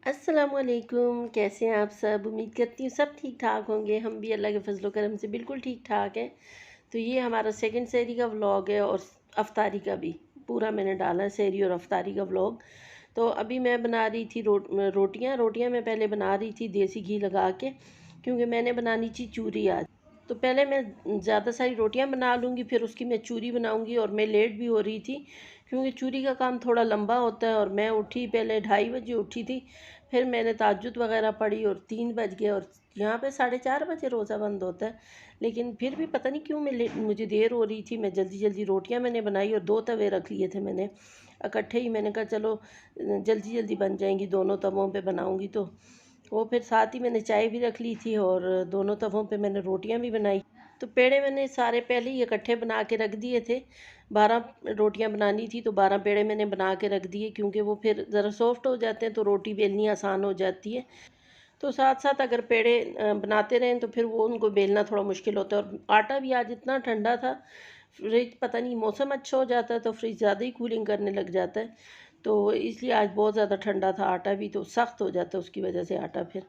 अस्सलामुअलैकुम, कैसे हैं आप सब। उम्मीद करती हूँ सब ठीक ठाक होंगे। हम भी अल्लाह के फजल करम से बिल्कुल ठीक ठाक हैं। तो ये हमारा सेकंड सहरी का व्लॉग है और अफ्तारी का भी पूरा मैंने डाला है, सहरी और अफ्तारी का व्लॉग। तो अभी मैं बना रही थी रोटियाँ मैं पहले बना रही थी देसी घी लगा के, क्योंकि मैंने बनानी थी चूरी आज। तो पहले मैं ज़्यादा सारी रोटियां बना लूँगी, फिर उसकी मैं चूरी बनाऊँगी। और मैं लेट भी हो रही थी क्योंकि चूरी का काम थोड़ा लंबा होता है। और मैं उठी पहले 2:30 बजे उठी थी, फिर मैंने ताज्जुद वगैरह पढ़ी और 3 बज गए। और यहाँ पे 4:30 बजे रोज़ा बंद होता है, लेकिन फिर भी पता नहीं क्यों मुझे देर हो रही थी। मैं जल्दी जल्दी रोटियां मैंने बनाई और 2 तवे रख लिए थे मैंने इकट्ठे ही। मैंने कहा चलो जल्दी जल्दी बन जाएंगी, दोनों तवों पे बनाऊंगी। तो वो फिर साथ ही मैंने चाय भी रख ली थी और दोनों तवों पे मैंने रोटियां भी बनाई। तो पेड़े मैंने सारे पहले ही इकट्ठे बना के रख दिए थे। 12 रोटियां बनानी थी तो 12 पेड़े मैंने बना के रख दिए, क्योंकि वो फिर ज़रा सॉफ्ट हो जाते हैं तो रोटी बेलनी आसान हो जाती है। तो साथ साथ अगर पेड़े बनाते रहें तो फिर वो उनको बेलना थोड़ा मुश्किल होता है। और आटा भी आज इतना ठंडा था, फ्रिज पता नहीं मौसम अच्छा हो जाता है तो फ्रिज ज़्यादा ही कूलिंग करने लग जाता है। तो इसलिए आज बहुत ज़्यादा ठंडा था, आटा भी तो सख्त हो जाता है उसकी वजह से आटा फिर।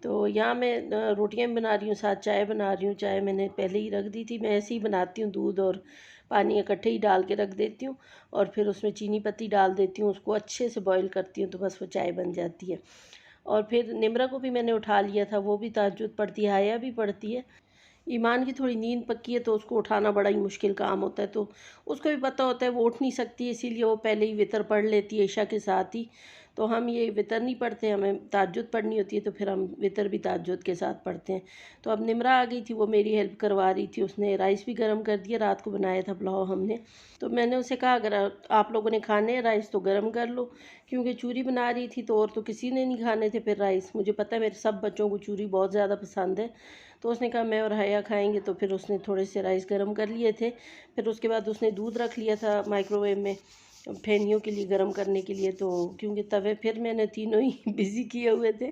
तो यहाँ मैं रोटियाँ भी बना रही हूँ, साथ चाय बना रही हूँ। चाय मैंने पहले ही रख दी थी, मैं ऐसे ही बनाती हूँ, दूध और पानी इकट्ठे ही डाल के रख देती हूँ और फिर उसमें चीनी पत्ती डाल देती हूँ, उसको अच्छे से बॉईल करती हूँ तो बस वो चाय बन जाती है। और फिर निमरा को भी मैंने उठा लिया था, वो भी तहज्जुद पढ़ती है, हाया भी पढ़ती है। ईमान की थोड़ी नींद पक्की है तो उसको उठाना बड़ा ही मुश्किल काम होता है। तो उसको भी पता होता है वो उठ नहीं सकती, इसीलिए वो पहले ही वितर पढ़ लेती है ईशा के साथ ही। तो हम ये वितर नहीं पढ़ते, हमें तहज्जुद पढ़नी होती है तो फिर हम वितर भी तहज्जुद के साथ पढ़ते हैं। तो अब निमरा आ गई थी, वो मेरी हेल्प करवा रही थी। उसने राइस भी गर्म कर दिया, रात को बनाया था पुलाव हमने। तो मैंने उसे कहा अगर आप लोगों ने खाने हैं राइस तो गर्म कर लो, क्योंकि चूरी बना रही थी तो और तो किसी ने नहीं खाने थे फिर राइस। मुझे पता है मेरे सब बच्चों को चूरी बहुत ज़्यादा पसंद है। तो उसने कहा मैं और हया खाएंगे, तो फिर उसने थोड़े से राइस गर्म कर लिए थे। फिर उसके बाद उसने दूध रख लिया था माइक्रोवेव में फेनियों के लिए गर्म करने के लिए। तो क्योंकि तवे फिर मैंने तीनों ही बिज़ी किए हुए थे,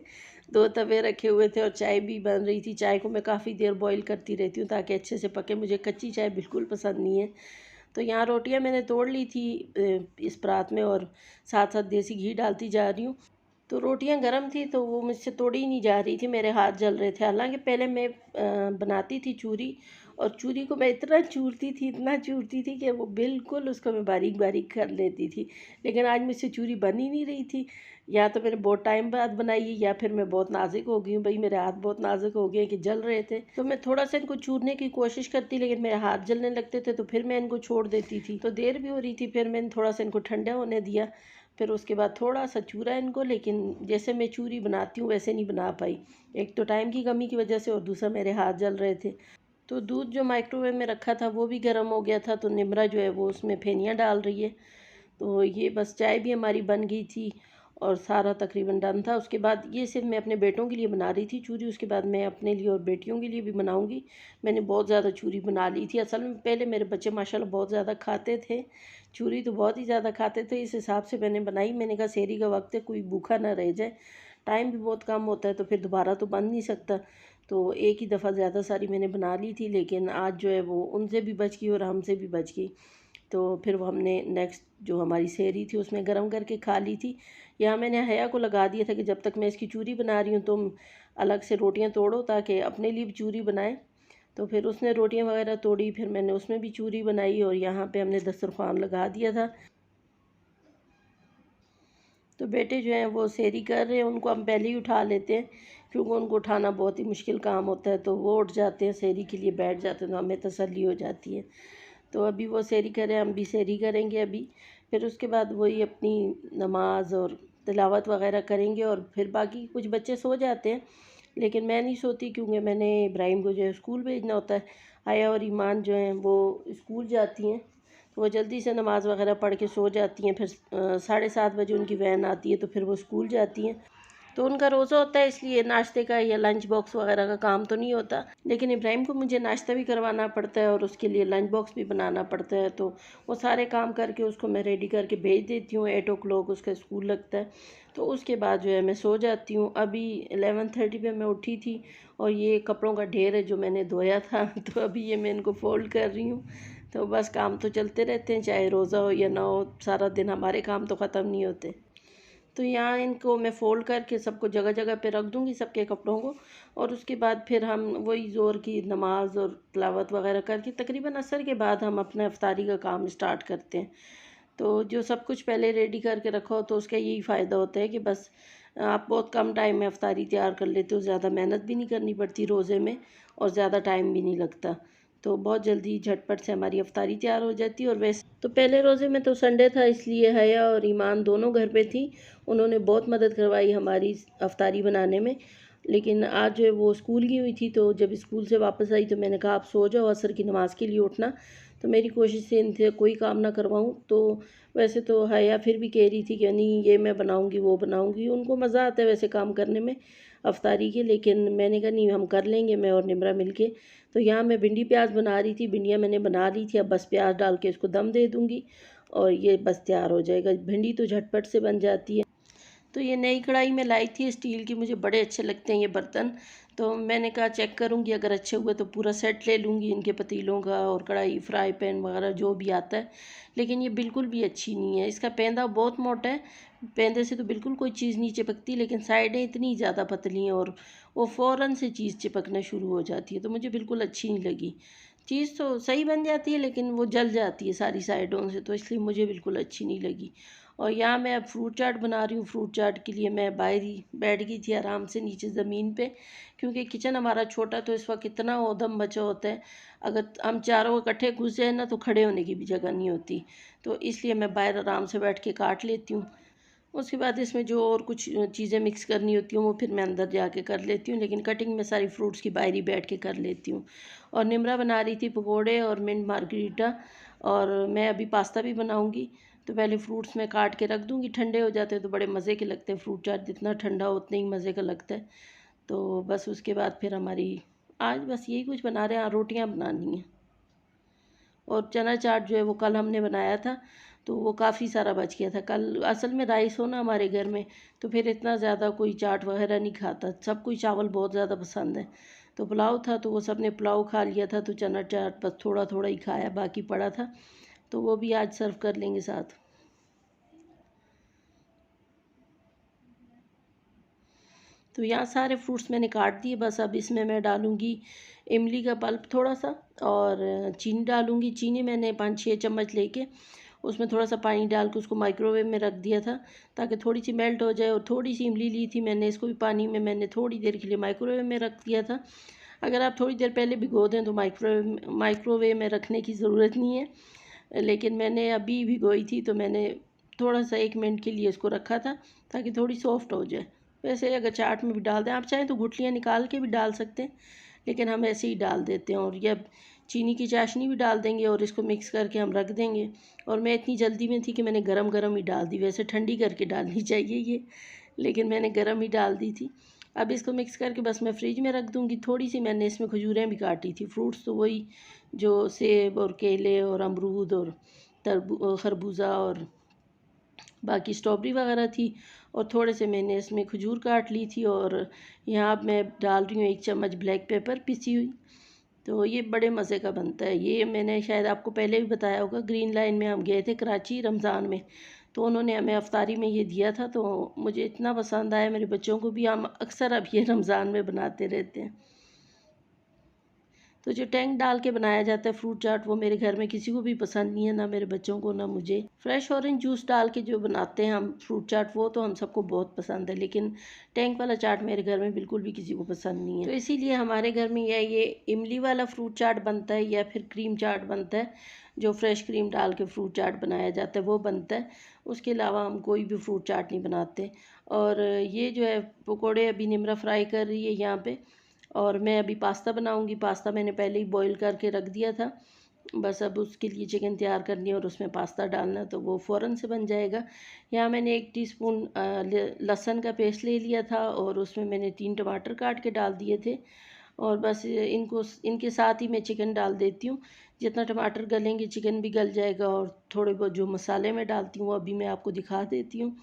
2 तवे रखे हुए थे और चाय भी बन रही थी। चाय को मैं काफ़ी देर बॉईल करती रहती हूँ ताकि अच्छे से पके, मुझे कच्ची चाय बिल्कुल पसंद नहीं है। तो यहाँ रोटियाँ मैंने तोड़ ली थी इस परात में और साथ साथ देसी घी डालती जा रही हूँ। तो रोटियां गर्म थी तो वो मुझसे तोड़ी नहीं जा रही थी, मेरे हाथ जल रहे थे। हालांकि पहले मैं बनाती थी चूरी, और चूरी को मैं इतना चूरती थी कि वो बिल्कुल उसको मैं बारीक बारीक कर लेती थी। लेकिन आज मुझसे चूरी बन ही नहीं रही थी। या तो मैंने बहुत टाइम बाद बनाई है या फिर मैं बहुत नाजुक हो गई हूँ। भाई मेरे हाथ बहुत नाजुक हो गए कि जल रहे थे। तो मैं थोड़ा सा इनको चूरने की कोशिश करती, लेकिन मेरे हाथ जलने लगते थे तो फिर मैं इनको छोड़ देती थी। तो देर भी हो रही थी, फिर मैंने थोड़ा सा इनको ठंडा होने दिया। फिर उसके बाद थोड़ा सा चूरा इनको, लेकिन जैसे मैं चूरी बनाती हूँ वैसे नहीं बना पाई। एक तो टाइम की कमी की वजह से और दूसरा मेरे हाथ जल रहे थे। तो दूध जो माइक्रोवेव में रखा था वो भी गर्म हो गया था, तो निमरा जो है वो उसमें फेनियाँ डाल रही है। तो ये बस चाय भी हमारी बन गई थी और सारा तकरीबन डन था। उसके बाद ये सिर्फ मैं अपने बेटों के लिए बना रही थी चूरी, उसके बाद मैं अपने लिए और बेटियों के लिए भी बनाऊंगी। मैंने बहुत ज़्यादा चूरी बना ली थी। असल में पहले मेरे बच्चे माशाल्लाह बहुत ज़्यादा खाते थे, चूरी तो बहुत ही ज़्यादा खाते थे। इस हिसाब से मैंने बनाई। मैंने कहा सेहरी का वक्त है, कोई भूखा ना रह जाए। टाइम भी बहुत कम होता है तो फिर दोबारा तो बन नहीं सकता। तो एक ही दफ़ा ज़्यादा सारी मैंने बना ली थी, लेकिन आज जो है वो उनसे भी बच गई और हमसे भी बच गई। तो फिर वो हमने नेक्स्ट जो हमारी सेहरी थी उसमें गर्म करके खा ली थी। यहाँ मैंने हया को लगा दिया था कि जब तक मैं इसकी चूरी बना रही हूँ तुम अलग से रोटियाँ तोड़ो ताकि अपने लिए भी चूरी बनाए। तो फिर उसने रोटियाँ वगैरह तोड़ी, फिर मैंने उसमें भी चूरी बनाई और यहाँ पे हमने दस्तरखान लगा दिया था। तो बेटे जो हैं वो सेहरी कर रहे हैं, उनको हम पहले ही उठा लेते हैं क्योंकि उनको उठाना बहुत ही मुश्किल काम होता है। तो वो उठ जाते हैं, सेहरी के लिए बैठ जाते हैं, तो हमें तसल्ली हो जाती है। तो अभी वो सेहरी करें, हम भी सेहरी करेंगे अभी। फिर उसके बाद वही अपनी नमाज और तिलावत वगैरह करेंगे और फिर बाकी कुछ बच्चे सो जाते हैं, लेकिन मैं नहीं सोती क्योंकि मैंने इब्राहिम को जो है स्कूल भेजना होता है। आया और ईमान जो हैं वो स्कूल जाती हैं, तो वो जल्दी से नमाज़ वगैरह पढ़ के सो जाती हैं। फिर 7:30 बजे उनकी वैन आती है तो फिर वो स्कूल जाती हैं। तो उनका रोज़ा होता है इसलिए नाश्ते का या लंच बॉक्स वगैरह का काम तो नहीं होता, लेकिन इब्राहिम को मुझे नाश्ता भी करवाना पड़ता है और उसके लिए लंच बॉक्स भी बनाना पड़ता है। तो वो सारे काम करके उसको मैं रेडी करके भेज देती हूँ। 8 o'clock उसका स्कूल लगता है। तो उसके बाद जो है मैं सो जाती हूँ। अभी 11:30 पे मैं उठी थी और ये कपड़ों का ढेर है जो मैंने धोया था तो अभी ये मैं इनको फ़ोल्ड कर रही हूँ। तो बस काम तो चलते रहते हैं, चाहे रोज़ा हो या ना हो, सारा दिन हमारे काम तो ख़त्म नहीं होते। तो यहाँ इनको मैं फ़ोल्ड करके सबको जगह जगह पे रख दूँगी, सबके कपड़ों को। और उसके बाद फिर हम वही ज़ोर की नमाज़ और तिलावत वगैरह करके तकरीबन असर के बाद हम अपना इफ्तारी का काम स्टार्ट करते हैं। तो जो सब कुछ पहले रेडी करके रखा हो तो उसका यही फ़ायदा होता है कि बस आप बहुत कम टाइम में इफ्तारी तैयार कर लेते हो, ज़्यादा मेहनत भी नहीं करनी पड़ती रोज़े में और ज़्यादा टाइम भी नहीं लगता। तो बहुत जल्दी झटपट से हमारी इफ्तारी तैयार हो जाती है। और वैसे तो पहले रोज़े में तो संडे था, इसलिए हया और ईमान दोनों घर पे थी। उन्होंने बहुत मदद करवाई हमारी इफ्तारी बनाने में। लेकिन आज जो है वो स्कूल गई हुई थी, तो जब स्कूल से वापस आई तो मैंने कहा आप सो जाओ, असर की नमाज़ के लिए उठना। तो मेरी कोशिश से इनसे कोई काम ना करवाऊँ। तो वैसे तो हया फिर भी कह रही थी कि नहीं ये मैं बनाऊँगी वो बनाऊँगी, उनको मज़ा आता है वैसे काम करने में अफ्तारी के। लेकिन मैंने कहा नहीं हम कर लेंगे, मैं और निमरा मिलके। तो यहाँ मैं भिंडी प्याज बना रही थी, भिंडियाँ मैंने बना ली थी, अब बस प्याज डाल के इसको दम दे दूँगी और ये बस तैयार हो जाएगा। भिंडी तो झटपट से बन जाती है। तो ये नई कढ़ाई में लाई थी स्टील की, मुझे बड़े अच्छे लगते हैं ये बर्तन। तो मैंने कहा चेक करूँगी, अगर अच्छे हुए तो पूरा सेट ले लूँगी इनके पतीलों का और कढ़ाई फ्राई पैन वगैरह जो भी आता है। लेकिन ये बिल्कुल भी अच्छी नहीं है, इसका पेंदा बहुत मोटा है। पेंदे से तो बिल्कुल कोई चीज़ नहीं चिपकती, लेकिन साइडें इतनी ज़्यादा पतली हैं और वो फ़ौरन से चीज़ चिपकना शुरू हो जाती है। तो मुझे बिल्कुल अच्छी नहीं लगी। चीज़ तो सही बन जाती है लेकिन वो जल जाती है सारी साइडों से, तो इसलिए मुझे बिल्कुल अच्छी नहीं लगी। और यहाँ मैं अब फ्रूट चाट बना रही हूँ। फ्रूट चाट के लिए मैं बाहर ही बैठ गई थी आराम से नीचे ज़मीन पे, क्योंकि किचन हमारा छोटा तो इस वक्त इतना ऊधम मचा होता है। अगर हम चारों इकट्ठे घुस जाए ना तो खड़े होने की भी जगह नहीं होती। तो इसलिए मैं बाहर आराम से बैठ के काट लेती हूँ। उसके बाद इसमें जो और कुछ चीज़ें मिक्स करनी होती हैं वो फिर मैं अंदर जाके कर लेती हूँ, लेकिन कटिंग में सारी फ्रूट्स की बाहर ही बैठ के कर लेती हूँ। और निमरा बना रही थी पकोड़े और मिंट मार्गरीटा, और मैं अभी पास्ता भी बनाऊँगी। तो पहले फ्रूट्स में काट के रख दूँगी, ठंडे हो जाते हैं तो बड़े मज़े के लगते हैं। फ्रूट चाट जितना ठंडा हो उतने ही मज़े का लगता है। तो बस उसके बाद फिर हमारी आज बस यही कुछ बना रहे हैं। रोटियाँ बनानी हैं। और चना चाट जो है वो कल हमने बनाया था, तो वो काफ़ी सारा बच गया था कल। असल में राइस हो ना हमारे घर में, तो फिर इतना ज़्यादा कोई चाट वगैरह नहीं खाता, सब कोई चावल बहुत ज़्यादा पसंद है। तो पुलाव था तो वो सब ने पुलाव खा लिया था, तो चना चाट बस थोड़ा थोड़ा ही खाया, बाकी पड़ा था। तो वो भी आज सर्व कर लेंगे साथ। तो यहाँ सारे फ्रूट्स मैंने काट दिए, बस अब इसमें मैं डालूँगी इमली का पल्प थोड़ा सा, और चीनी डालूँगी। चीनी मैंने 5-6 चम्मच लेके उसमें थोड़ा सा पानी डाल के उसको माइक्रोवेव में रख दिया था, ताकि थोड़ी सी मेल्ट हो जाए। और थोड़ी सी इमली ली थी मैंने, इसको भी पानी में मैंने थोड़ी देर के लिए माइक्रोवेव में रख दिया था। अगर आप थोड़ी देर पहले भिगो दें तो माइक्रोवेव में रखने की ज़रूरत नहीं है, लेकिन मैंने अभी भिगोई थी तो मैंने थोड़ा सा 1 मिनट के लिए इसको रखा था, ताकि थोड़ी सॉफ्ट हो जाए। वैसे अगर चाट में भी डाल दें आप चाहें तो गुठलियाँ निकाल के भी डाल सकते हैं, लेकिन हम ऐसे ही डाल देते हैं। और ये अब चीनी की चाशनी भी डाल देंगे और इसको मिक्स करके हम रख देंगे। और मैं इतनी जल्दी में थी कि मैंने गरम गरम ही डाल दी, वैसे ठंडी करके डालनी चाहिए ये, लेकिन मैंने गरम ही डाल दी थी। अब इसको मिक्स करके बस मैं फ्रिज में रख दूँगी। थोड़ी सी मैंने इसमें खजूरें भी काटी थी। फ्रूट्स तो वही जो सेब और केले और अमरूद और खरबूजा और बाकी स्ट्रॉबेरी वगैरह थी, और थोड़े से मैंने इसमें खजूर काट ली थी। और यहाँ अब मैं डाल रही हूँ 1 चम्मच ब्लैक पेपर पिसी हुई। तो ये बड़े मज़े का बनता है। ये मैंने शायद आपको पहले भी बताया होगा, ग्रीन लाइन में हम गए थे कराची रमज़ान में, तो उन्होंने हमें अफ्तारी में ये दिया था। तो मुझे इतना पसंद आया, मेरे बच्चों को भी। हम अक्सर अब ये रमज़ान में बनाते रहते हैं। तो जो टैंक डाल के बनाया जाता है फ्रूट चाट, वो मेरे घर में किसी को भी पसंद नहीं है, ना मेरे बच्चों को ना मुझे। फ्रेश ऑरेंज जूस डाल के जो बनाते हैं हम फ्रूट चाट, वो तो हम सबको बहुत पसंद है, लेकिन टैंक वाला चाट मेरे घर में बिल्कुल भी किसी को पसंद नहीं है। तो इसीलिए हमारे घर में या ये इमली वाला फ्रूट चाट बनता है या फिर क्रीम चाट बनता है, जो फ्रेश क्रीम डाल के फ्रूट चाट बनाया जाता है वो बनता है। उसके अलावा हम कोई भी फ्रूट चाट नहीं बनाते। और ये जो है पकौड़े अभी निमरा फ्राई कर रही है यहाँ पे, और मैं अभी पास्ता बनाऊंगी। पास्ता मैंने पहले ही बॉईल करके रख दिया था, बस अब उसके लिए चिकन तैयार करनी है और उसमें पास्ता डालना, तो वो फ़ौरन से बन जाएगा। यहाँ मैंने 1 टीस्पून लहसुन का पेस्ट ले लिया था और उसमें मैंने 3 टमाटर काट के डाल दिए थे। और बस इनको इनके साथ ही मैं चिकन डाल देती हूँ। जितना टमाटर गलेंगे चिकन भी गल जाएगा। और थोड़े बहुत जो मसाले मैं डालती हूँ वो अभी मैं आपको दिखा देती हूँ।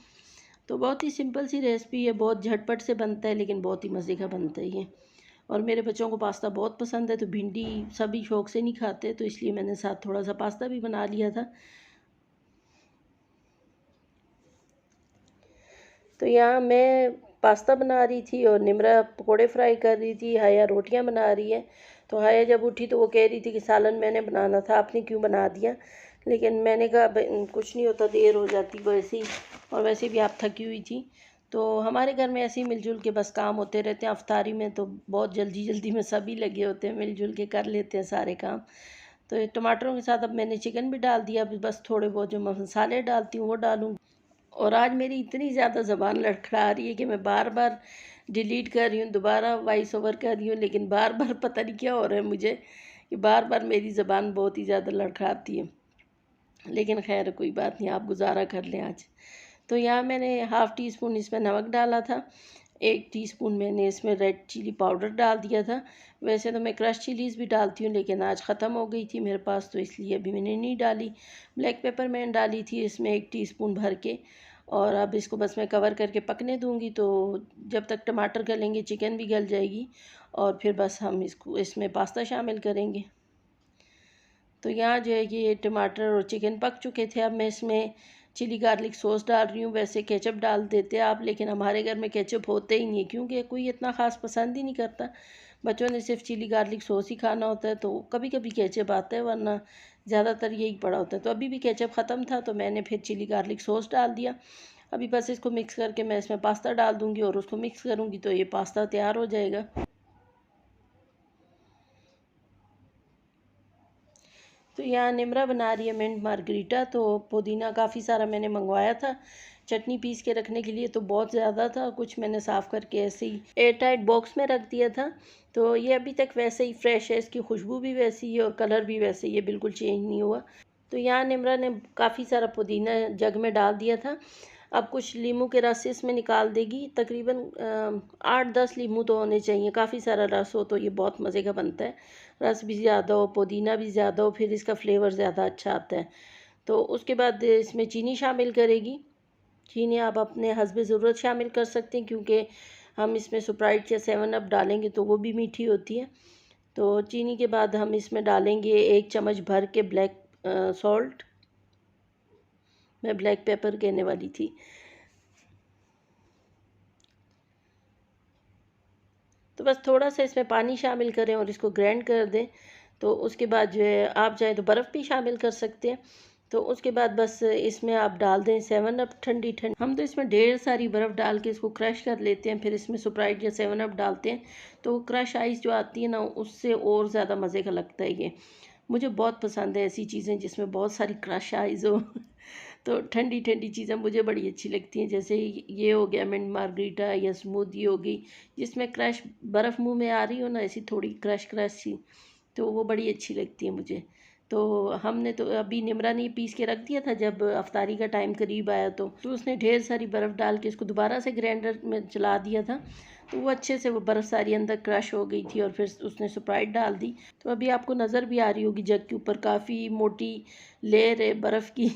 तो बहुत ही सिंपल सी रेसिपी है, बहुत झटपट से बनता है, लेकिन बहुत ही मज़े का बनता है ये। और मेरे बच्चों को पास्ता बहुत पसंद है, तो भिंडी सभी शौक से नहीं खाते, तो इसलिए मैंने साथ थोड़ा सा पास्ता भी बना लिया था। तो यहाँ मैं पास्ता बना रही थी और निमरा पकोड़े फ्राई कर रही थी, हाया रोटियां बना रही है। तो हाया जब उठी तो वो कह रही थी कि सालन मैंने बनाना था, आपने क्यों बना दिया। लेकिन मैंने कहा कुछ नहीं होता, देर हो जाती वैसे ही, और वैसे भी आप थकी हुई थी। तो हमारे घर में ऐसे ही मिलजुल के बस काम होते रहते हैं। अफ्तारी में तो बहुत जल्दी जल्दी में सभी लगे होते हैं, मिलजुल के कर लेते हैं सारे काम। तो ये टमाटरों के साथ अब मैंने चिकन भी डाल दिया, अभी बस थोड़े बहुत जो मसाले डालती हूँ वो डालूँ। और आज मेरी इतनी ज़्यादा ज़बान लड़खड़ा रही है कि मैं बार बार डिलीट कर रही हूँ, दोबारा वॉइस ओवर कर रही हूँ, लेकिन बार बार पता नहीं क्या हो रहा है मुझे कि बार बार मेरी ज़बान बहुत ही ज़्यादा लड़खड़ाती है। लेकिन खैर कोई बात नहीं, आप गुजारा कर लें आज। तो यहाँ मैंने हाफ़ टी स्पून इसमें नमक डाला था, 1 टीस्पून मैंने इसमें रेड चिली पाउडर डाल दिया था। वैसे तो मैं क्रश चिलीज़ भी डालती हूँ, लेकिन आज ख़त्म हो गई थी मेरे पास, तो इसलिए अभी मैंने नहीं डाली। ब्लैक पेपर मैंने डाली थी इसमें 1 टीस्पून भर के। और अब इसको बस मैं कवर करके पकने दूँगी, तो जब तक टमाटर गलेंगे चिकन भी गल जाएगी, और फिर बस हम इसको इसमें पास्ता शामिल करेंगे। तो यहाँ जो है कि ये टमाटर और चिकन पक चुके थे। अब मैं इसमें चिली गार्लिक सॉस डाल रही हूँ। वैसे केचप डाल देते आप, लेकिन हमारे घर में केचप होते ही नहीं है, क्योंकि कोई इतना ख़ास पसंद ही नहीं करता। बच्चों ने सिर्फ चिली गार्लिक सॉस ही खाना होता है, तो कभी कभी केचप आता है, वरना ज़्यादातर यही पड़ा होता है। तो अभी भी केचप ख़त्म था, तो मैंने फिर चिली गार्लिक सॉस डाल दिया। अभी बस इसको मिक्स करके मैं इसमें पास्ता डाल दूँगी और उसको मिक्स करूँगी, तो ये पास्ता तैयार हो जाएगा। तो यहाँ निमरा बना रही है मिंट मार्गरीटा। तो पुदीना काफ़ी सारा मैंने मंगवाया था चटनी पीस के रखने के लिए, तो बहुत ज़्यादा था, कुछ मैंने साफ़ करके ऐसे ही एयर टाइट बॉक्स में रख दिया था। तो ये अभी तक वैसे ही फ्रेश है, इसकी खुशबू भी वैसी है और कलर भी वैसे ही है, बिल्कुल चेंज नहीं हुआ। तो यहाँ निमरा ने काफ़ी सारा पुदीना जग में डाल दिया था। अब कुछ लीमू के रस इसमें निकाल देगी, तकरीबन 8-10 लीमू तो होने चाहिए। काफ़ी सारा रस हो तो ये बहुत मज़े का बनता है। रस भी ज़्यादा हो, पुदीना भी ज़्यादा हो, फिर इसका फ्लेवर ज़्यादा अच्छा आता है। तो उसके बाद इसमें चीनी शामिल करेगी। चीनी आप अपने हस्ब ज़रूरत शामिल कर सकते हैं, क्योंकि हम इसमें स्प्राइट या 7 अप डालेंगे तो वो भी मीठी होती है। तो चीनी के बाद हम इसमें डालेंगे 1 चम्मच भर के ब्लैक सॉल्ट। मैं ब्लैक पेपर कहने वाली थी। तो बस थोड़ा सा इसमें पानी शामिल करें और इसको ग्राइंड कर दें। तो उसके बाद जो है आप चाहें तो बर्फ़ भी शामिल कर सकते हैं। तो उसके बाद बस इसमें आप डाल दें 7 अप ठंडी ठंडी। हम तो इसमें ढेर सारी बर्फ़ डाल के इसको क्रश कर लेते हैं, फिर इसमें स्प्राइट या 7 अप डालते हैं। तो क्रश आइस जो आती है ना, उससे और ज़्यादा मज़े का लगता है ये। मुझे बहुत पसंद है ऐसी चीज़ें जिसमें बहुत सारी क्रश आइस हो। तो ठंडी ठंडी चीज़ें मुझे बड़ी अच्छी लगती हैं, जैसे ये हो गया मिंट मार्गरीटा या स्मूदी हो गई, जिसमें क्रश बर्फ़ मुंह में आ रही हो ना, ऐसी थोड़ी क्रश क्रश सी, तो वो बड़ी अच्छी लगती है मुझे। तो हमने तो अभी निमरा ने पीस के रख दिया था, जब अफ्तारी का टाइम करीब आया तो उसने ढेर सारी बर्फ़ डाल के इसको दोबारा से ग्राइंडर में चला दिया था। तो वो अच्छे से वो बर्फ़ सारी अंदर क्रश हो गई थी, और फिर उसने स्प्राइट डाल दी। तो अभी आपको नज़र भी आ रही होगी जग के ऊपर काफ़ी मोटी लेयर है बर्फ़ की।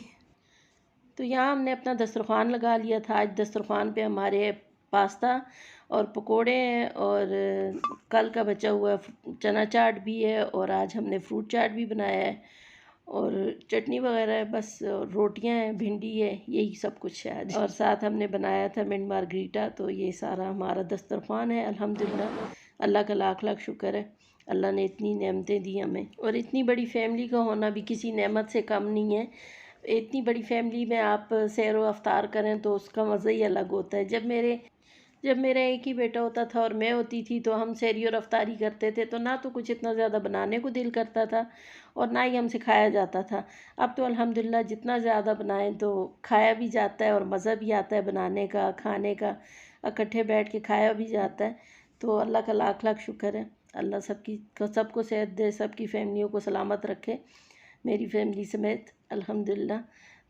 तो यहाँ हमने अपना दस्तरख़्वान लगा लिया था। आज दस्तरख़्वान पे हमारे पास्ता और पकोड़े हैं, और कल का बचा हुआ चना चाट भी है, और आज हमने फ्रूट चाट भी बनाया है, और चटनी वगैरह है, बस रोटियां हैं, भिंडी है, यही सब कुछ है आज। और साथ हमने बनाया था मिंट मार्गरीटा। तो ये सारा हमारा दस्तरख़्वान है अल्हम्दुलिल्लाह। अल्लाह का लाख लाख शुक्र है, अल्लाह ने इतनी नेमतें दी हमें, और इतनी बड़ी फैमिली का होना भी किसी नेमत से कम नहीं है। इतनी बड़ी फैमिली में आप सैर व अफ्तार करें तो उसका मज़ा ही अलग होता है। जब मेरा एक ही बेटा होता था और मैं होती थी, तो हम सहरी और अफ्तारी करते थे, तो ना तो कुछ इतना ज़्यादा बनाने को दिल करता था, और ना ही हमसे खाया जाता था। अब तो अल्हम्दुलिल्लाह जितना ज़्यादा बनाएं तो खाया भी जाता है, और मज़ा भी आता है बनाने का, खाने का, इकट्ठे बैठ के खाया भी जाता है। तो अल्लाह का लाख लाख शुक्र है। अल्लाह सबको सेहत दे, सबकी फैमिलियों को सलामत रखे, मेरी फैमिली समेत अल्हम्दुलिल्लाह।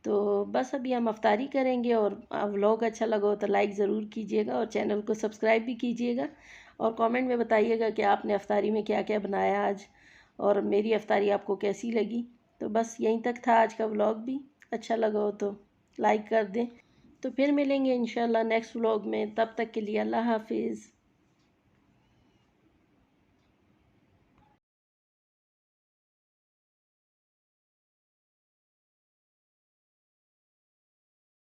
तो बस अभी हम अफ्तारी करेंगे, और व्लॉग अच्छा लगा हो तो लाइक ज़रूर कीजिएगा, और चैनल को सब्सक्राइब भी कीजिएगा, और कमेंट में बताइएगा कि आपने अफ्तारी में क्या क्या बनाया आज, और मेरी अफ्तारी आपको कैसी लगी। तो बस यहीं तक था आज का व्लॉग भी। अच्छा लगा हो तो लाइक कर दें। तो फिर मिलेंगे इंशाल्लाह नेक्स्ट व्लॉग में, तब तक के लिए अल्लाह हाफिज़।